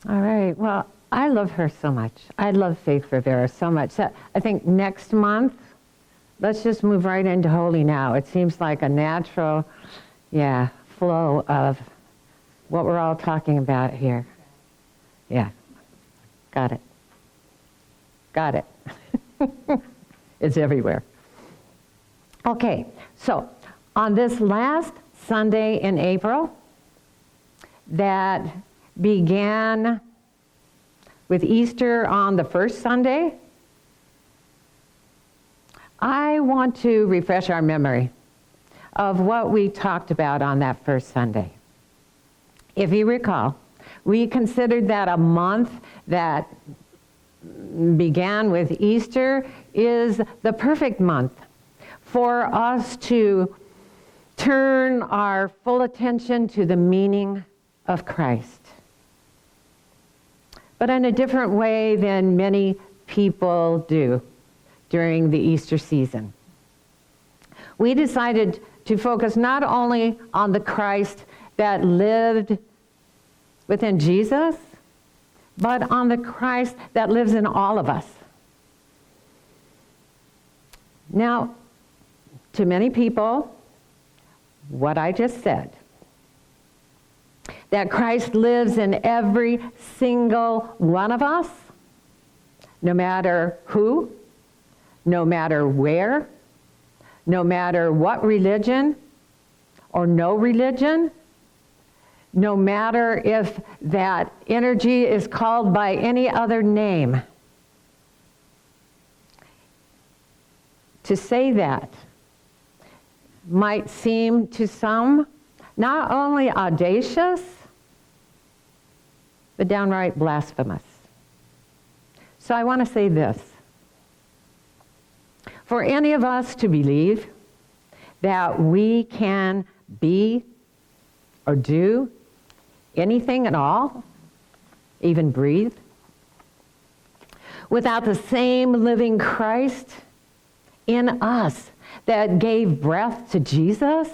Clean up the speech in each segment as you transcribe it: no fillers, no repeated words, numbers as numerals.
All right. Well, I love her so much. I love Faith Rivera so much. So I think next month, let's just move right into Holy Now. It seems like a natural, flow of what we're all talking about here. Yeah. Got it. Got it. It's everywhere. Okay. So on this last Sunday in April, that began with Easter on the first Sunday, I want to refresh our memory of what we talked about on that first Sunday. If you recall, we considered that a month that began with Easter is the perfect month for us to turn our full attention to the meaning of Christ, but in a different way than many people do during the Easter season. We decided to focus not only on the Christ that lived within Jesus, but on the Christ that lives in all of us. Now, to many people, what I just said, that Christ lives in every single one of us, no matter who, no matter where, no matter what religion or no religion, no matter if that energy is called by any other name. To say that might seem to some not only audacious, but downright blasphemous. So I want to say this. For any of us to believe that we can be or do anything at all, even breathe, without the same living Christ in us that gave breath to Jesus,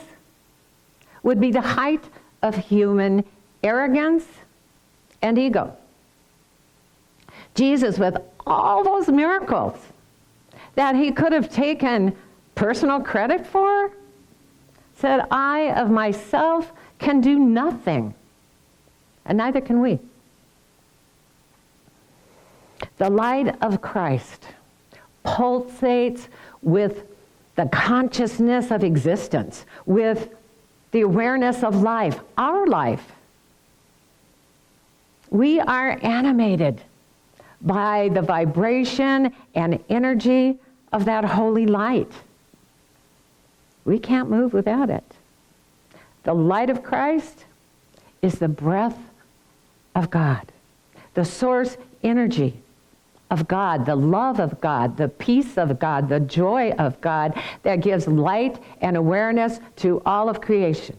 would be the height of human arrogance and ego. Jesus, with all those miracles that he could have taken personal credit for, said, I of myself can do nothing, and neither can we. The light of Christ pulsates with the consciousness of existence, with the awareness of life, our life. We are animated by the vibration and energy of that holy light. We can't move without it. The light of Christ is the breath of God, the source energy of God, the love of God, the peace of God, the joy of God that gives light and awareness to all of creation.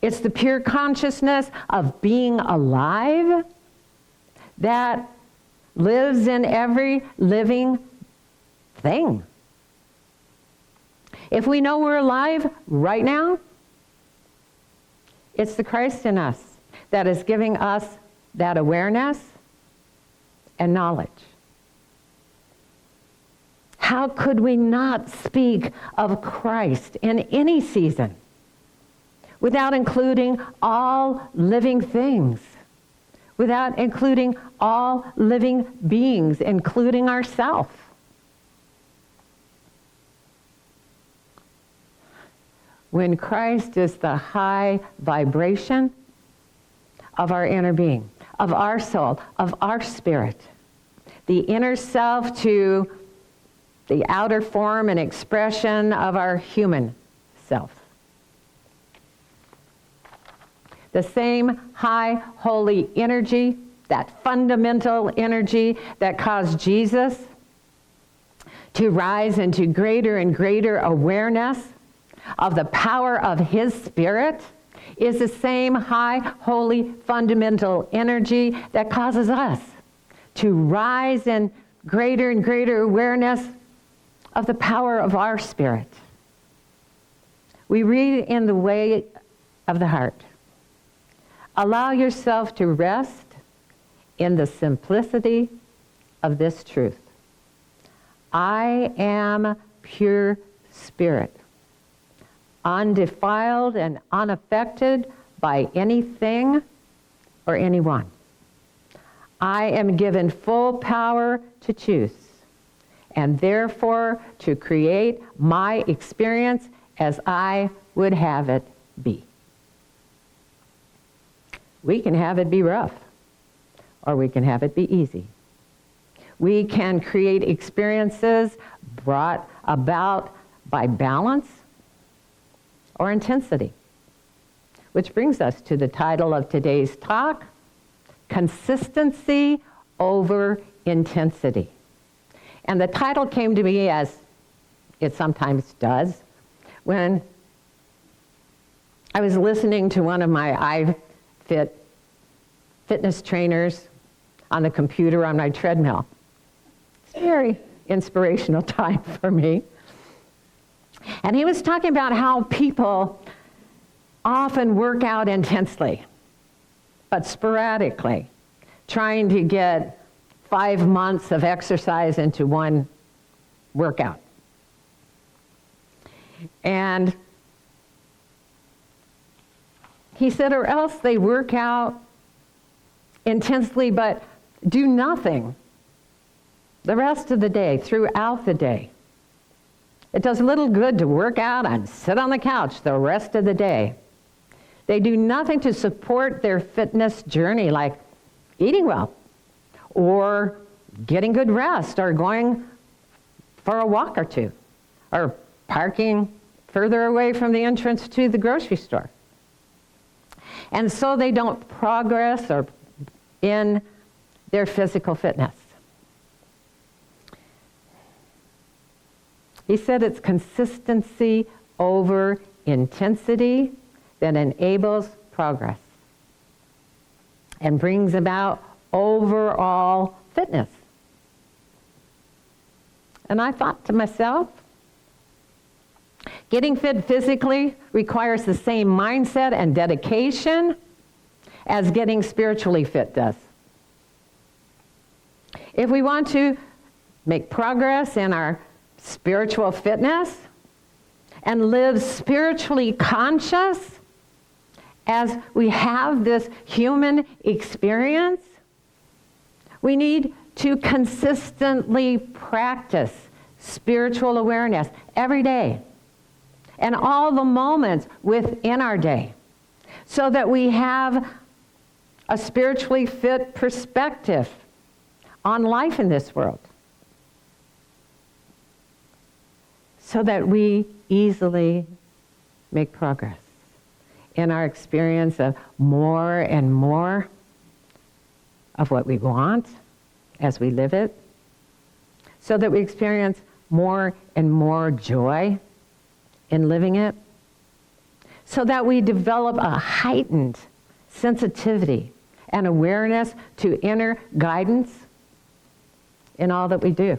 It's the pure consciousness of being alive that lives in every living thing. If we know we're alive right now, it's the Christ in us that is giving us that awareness and knowledge. How could we not speak of Christ in any season without including all living things, without including all living beings, including ourselves? When Christ is the high vibration of our inner being, of our soul, of our spirit, the inner self to the outer form and expression of our human self. The same high holy energy, that fundamental energy that caused Jesus to rise into greater and greater awareness of the power of his Spirit, is the same high, holy, fundamental energy that causes us to rise in greater and greater awareness of the power of our spirit. We read in the way of the heart, Allow yourself to rest in the simplicity of this truth. I am pure spirit, undefiled and unaffected by anything or anyone. I am given full power to choose, and therefore to create my experience as I would have it be. We can have it be rough, or we can have it be easy. We can create experiences brought about by balance or intensity. Which brings us to the title of today's talk, Consistency over Intensity. And the title came to me, as it sometimes does, when I was listening to one of my fitness trainers on the computer on my treadmill. It's a very inspirational time for me. And he was talking about how people often work out intensely, but sporadically, trying to get 5 months of exercise into one workout. And he said, or else they work out intensely but do nothing the rest of the day, throughout the day. It does little good to work out and sit on the couch the rest of the day. They do nothing to support their fitness journey, like eating well, or getting good rest, or going for a walk or two, or parking further away from the entrance to the grocery store. And so they don't progress or in their physical fitness. He said it's consistency over intensity that enables progress and brings about overall fitness. And I thought to myself, getting fit physically requires the same mindset and dedication as getting spiritually fit does. If we want to make progress in our spiritual fitness and live spiritually conscious as we have this human experience, we need to consistently practice spiritual awareness every day and all the moments within our day so that we have a spiritually fit perspective on life in this world, so that we easily make progress in our experience of more and more of what we want as we live it, so that we experience more and more joy in living it, so that we develop a heightened sensitivity and awareness to inner guidance in all that we do.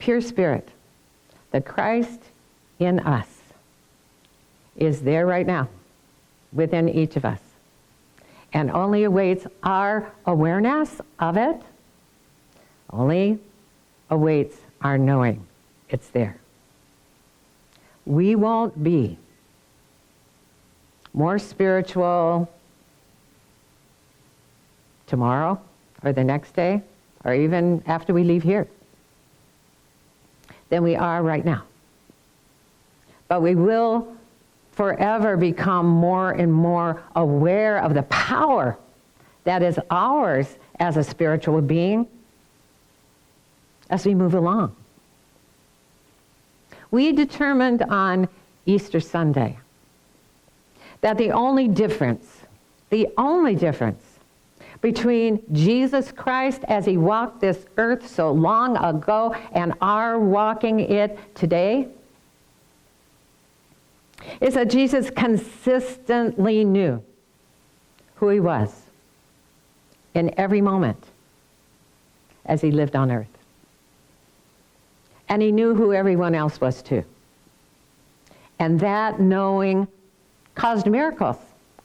Pure spirit, the Christ in us, is there right now within each of us and only awaits our awareness of it, only awaits our knowing it's there. We won't be more spiritual tomorrow or the next day or even after we leave here than we are right now. But we will forever become more and more aware of the power that is ours as a spiritual being as we move along. We determined on Easter Sunday that the only difference between Jesus Christ as he walked this earth so long ago and our walking it today is that Jesus consistently knew who he was in every moment as he lived on earth. And he knew who everyone else was too. And that knowing caused miracles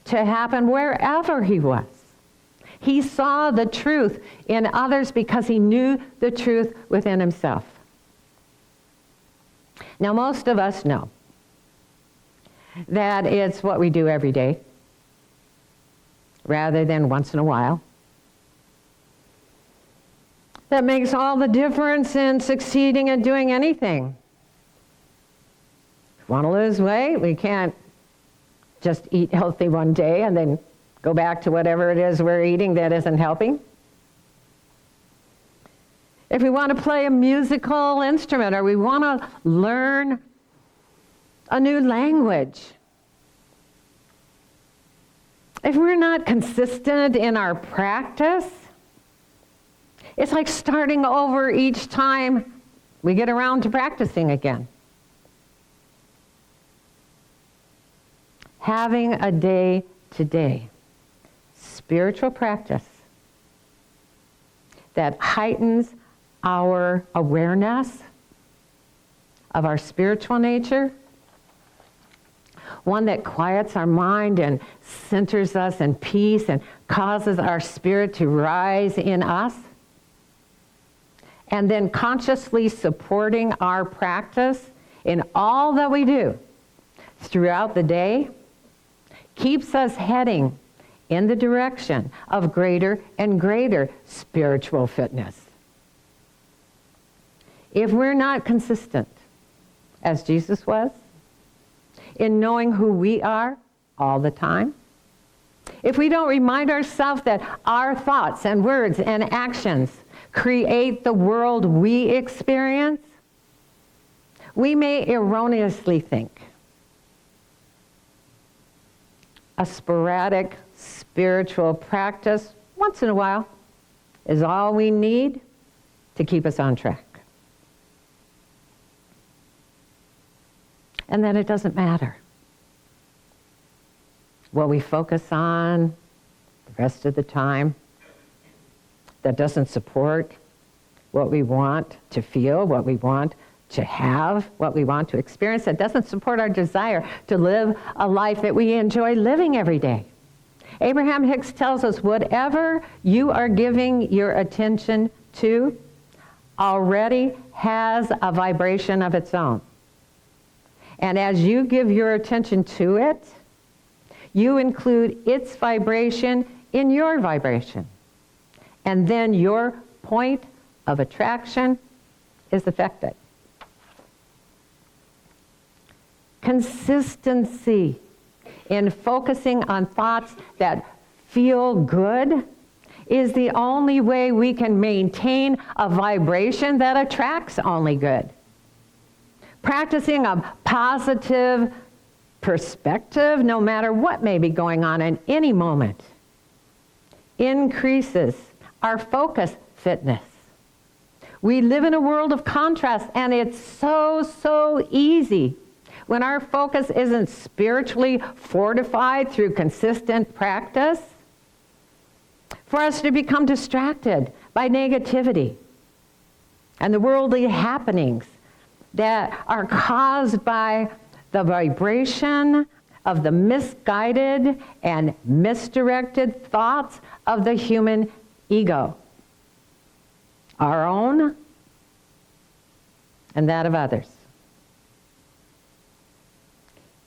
to happen wherever he was. He saw the truth in others because he knew the truth within himself. Now, most of us know that it's what we do every day rather than once in a while that makes all the difference in succeeding at doing anything. If we want to lose weight, we can't just eat healthy one day and then go back to whatever it is we're eating that isn't helping. If we want to play a musical instrument or we want to learn a new language, if we're not consistent in our practice, it's like starting over each time we get around to practicing again. Having a day-to-day spiritual practice that heightens our awareness of our spiritual nature, one that quiets our mind and centers us in peace and causes our spirit to rise in us, and then consciously supporting our practice in all that we do throughout the day, keeps us heading in the direction of greater and greater spiritual fitness. If we're not consistent, as Jesus was, in knowing who we are all the time, if we don't remind ourselves that our thoughts and words and actions create the world we experience, we may erroneously think a sporadic spiritual practice once in a while is all we need to keep us on track. And then it doesn't matter what we focus on the rest of the time that doesn't support what we want to feel, what we want to have, what we want to experience, that doesn't support our desire to live a life that we enjoy living every day. Abraham Hicks tells us whatever you are giving your attention to already has a vibration of its own. And as you give your attention to it, you include its vibration in your vibration. And then your point of attraction is affected. Consistency in focusing on thoughts that feel good is the only way we can maintain a vibration that attracts only good. Practicing a positive perspective, no matter what may be going on in any moment, increases our focus fitness. We live in a world of contrast, and it's so easy when our focus isn't spiritually fortified through consistent practice for us to become distracted by negativity and the worldly happenings that are caused by the vibration of the misguided and misdirected thoughts of the human ego, our own and that of others.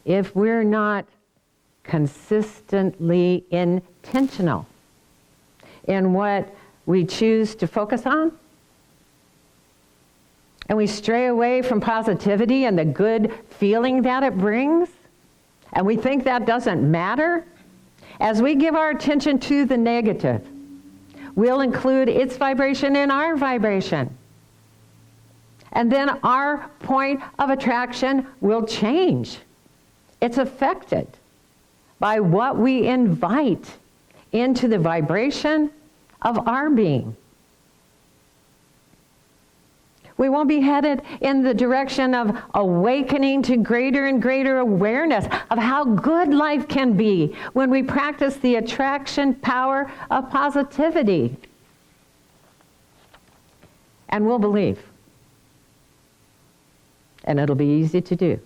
If we're not consistently intentional in what we choose to focus on, and we stray away from positivity and the good feeling that it brings, and we think that doesn't matter, as we give our attention to the negative, we'll include its vibration in our vibration. And then our point of attraction will change. It's affected by what we invite into the vibration of our being. We won't be headed in the direction of awakening to greater and greater awareness of how good life can be when we practice the attraction power of positivity. And we'll believe, and it'll be easy to do,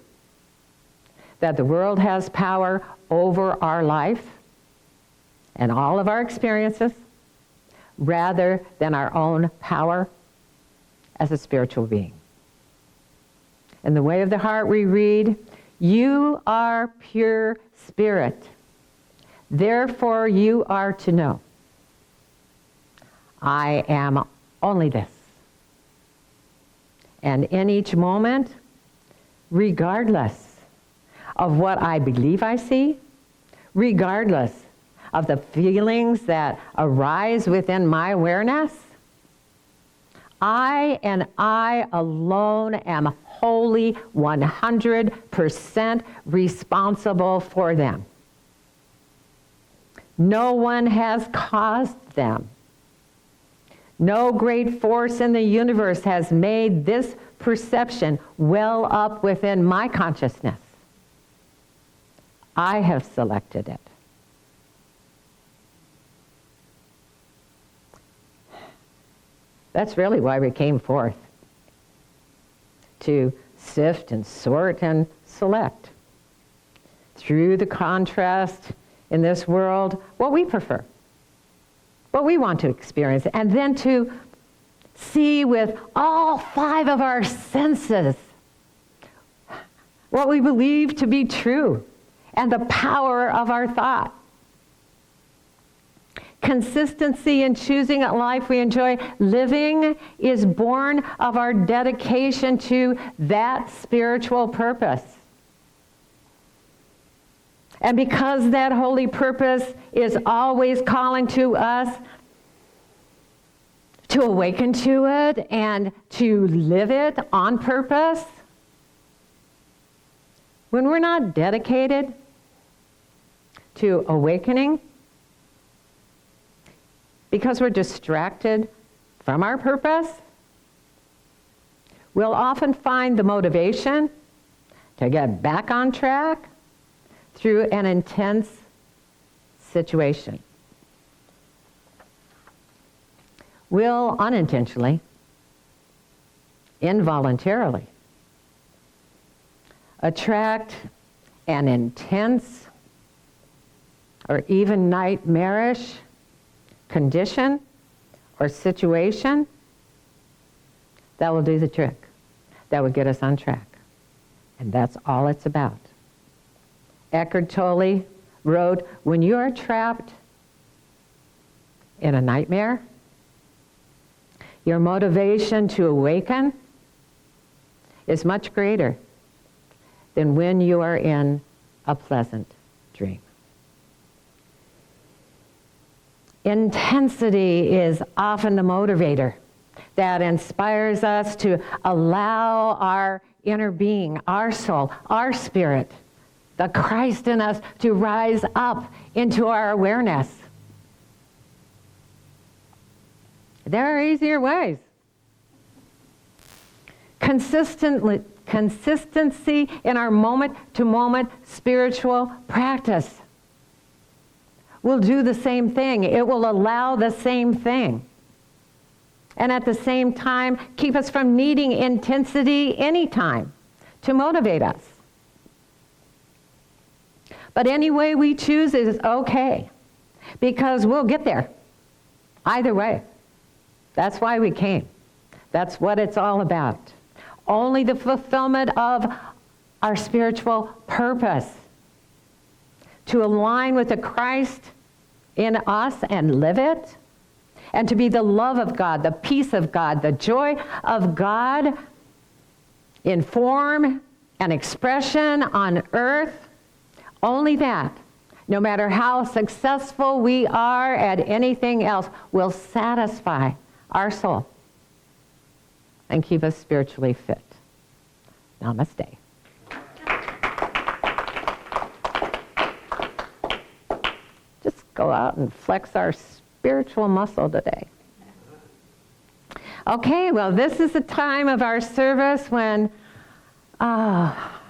that the world has power over our life and all of our experiences rather than our own power as a spiritual being. In the Way of the Heart we read, "You are pure spirit. Therefore you are to know, I am only this. And in each moment, regardless of what I believe I see, regardless of the feelings that arise within my awareness, I and I alone am wholly 100% responsible for them. No one has caused them. No great force in the universe has made this perception well up within my consciousness. I have selected it. That's really why we came forth, to sift and sort and select through the contrast in this world what we prefer, what we want to experience, and then to see with all 5 of our senses what we believe to be true and the power of our thought. Consistency in choosing a life we enjoy living is born of our dedication to that spiritual purpose. And because that holy purpose is always calling to us to awaken to it and to live it on purpose, when we're not dedicated to awakening, because we're distracted from our purpose, we'll often find the motivation to get back on track through an intense situation. We'll unintentionally, involuntarily, attract an intense or even nightmarish condition or situation that will do the trick, that will get us on track. And that's all it's about. Eckhart Tolle wrote, when you are trapped in a nightmare, your motivation to awaken is much greater than when you are in a pleasant dream. Intensity is often the motivator that inspires us to allow our inner being, our soul, our spirit, the Christ in us, to rise up into our awareness. There are easier ways. Consistency in our moment-to-moment spiritual practice will do the same thing. It will allow the same thing. And at the same time, keep us from needing intensity anytime to motivate us. But any way we choose is okay, because we'll get there either way. That's why we came. That's what it's all about. Only the fulfillment of our spiritual purpose, to align with the Christ in us and live it, and to be the love of God, the peace of God, the joy of God in form and expression on earth. Only that, no matter how successful we are at anything else, will satisfy our soul and keep us spiritually fit. Namaste. Go out and flex our spiritual muscle today. Okay, well, this is the time of our service when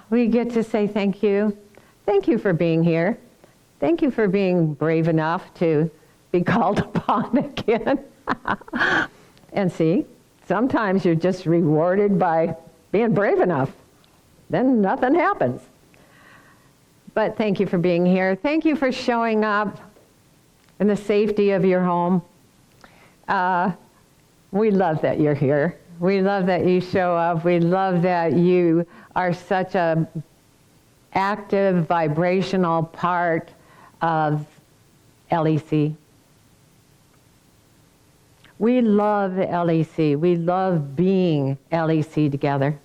we get to say thank you. Thank you for being here. Thank you for being brave enough to be called upon again. And see, sometimes you're just rewarded by being brave enough. Then nothing happens. But thank you for being here. Thank you for showing up in the safety of your home. We love that you're here. We love that you show up. We love that you are such a active, vibrational part of LEC. We love LEC. We love being LEC together.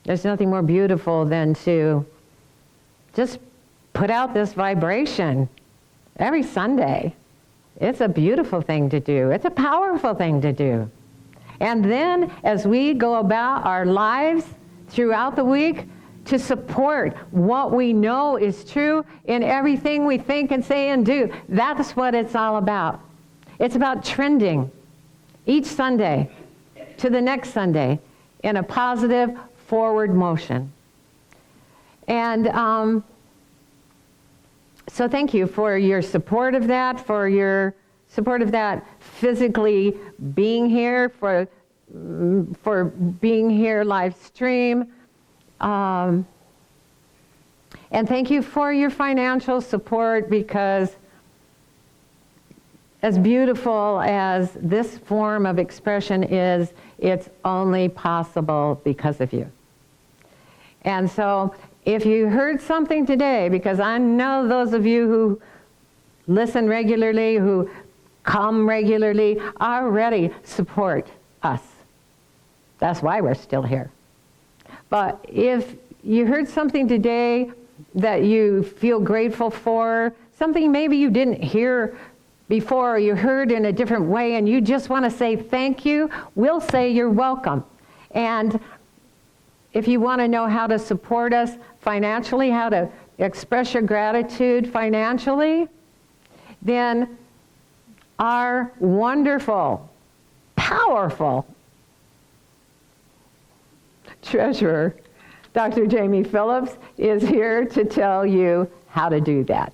There's nothing more beautiful than to just put out this vibration every Sunday. It's a beautiful thing to do. It's a powerful thing to do. And then as we go about our lives throughout the week, to support what we know is true in everything we think and say and do. That's what it's all about. It's about trending each Sunday to the next Sunday in a positive forward motion. And so thank you for your support of that, for your support of that physically being here, for being here live stream. And thank you for your financial support, because as beautiful as this form of expression is, it's only possible because of you. And so if you heard something today, because I know those of you who listen regularly, who come regularly, already support us. That's why we're still here. But if you heard something today that you feel grateful for, something maybe you didn't hear before, or you heard in a different way, and you just want to say thank you, we'll say you're welcome. And if you want to know how to support us financially, how to express your gratitude financially, then our wonderful, powerful treasurer, Dr. Jamie Phillips, is here to tell you how to do that.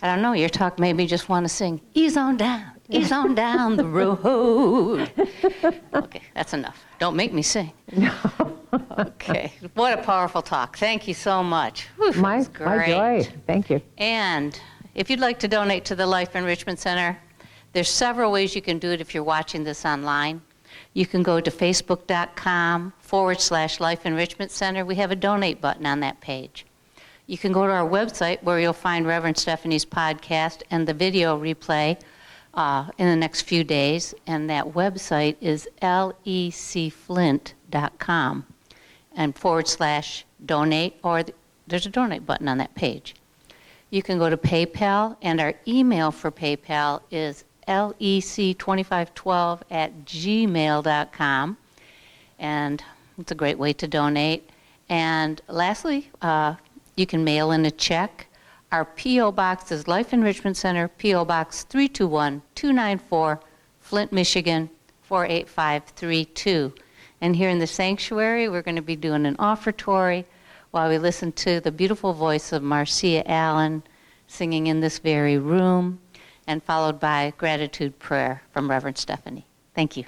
I don't know, your talk made me just want to sing, ease on down the road. Okay, that's enough. Don't make me sing. No. Okay, what a powerful talk. Thank you so much. Whew, My joy. Thank you. And if you'd like to donate to the Life Enrichment Center, there's several ways you can do it if you're watching this online. You can go to facebook.com/Life Enrichment Center. We have a donate button on that page. You can go to our website where you'll find Reverend Stephanie's podcast and the video replay in the next few days. And that website is lecflint.com and /donate, or there's a donate button on that page. You can go to PayPal, and our email for PayPal is lec2512@gmail.com, and it's a great way to donate. And lastly, you can mail in a check. Our P.O. Box is Life Enrichment Center, P.O. Box 321-294, Flint, Michigan 48532. And here in the sanctuary, we're going to be doing an offertory while we listen to the beautiful voice of Marcia Allen singing in this very room, and followed by gratitude prayer from Reverend Stephanie. Thank you.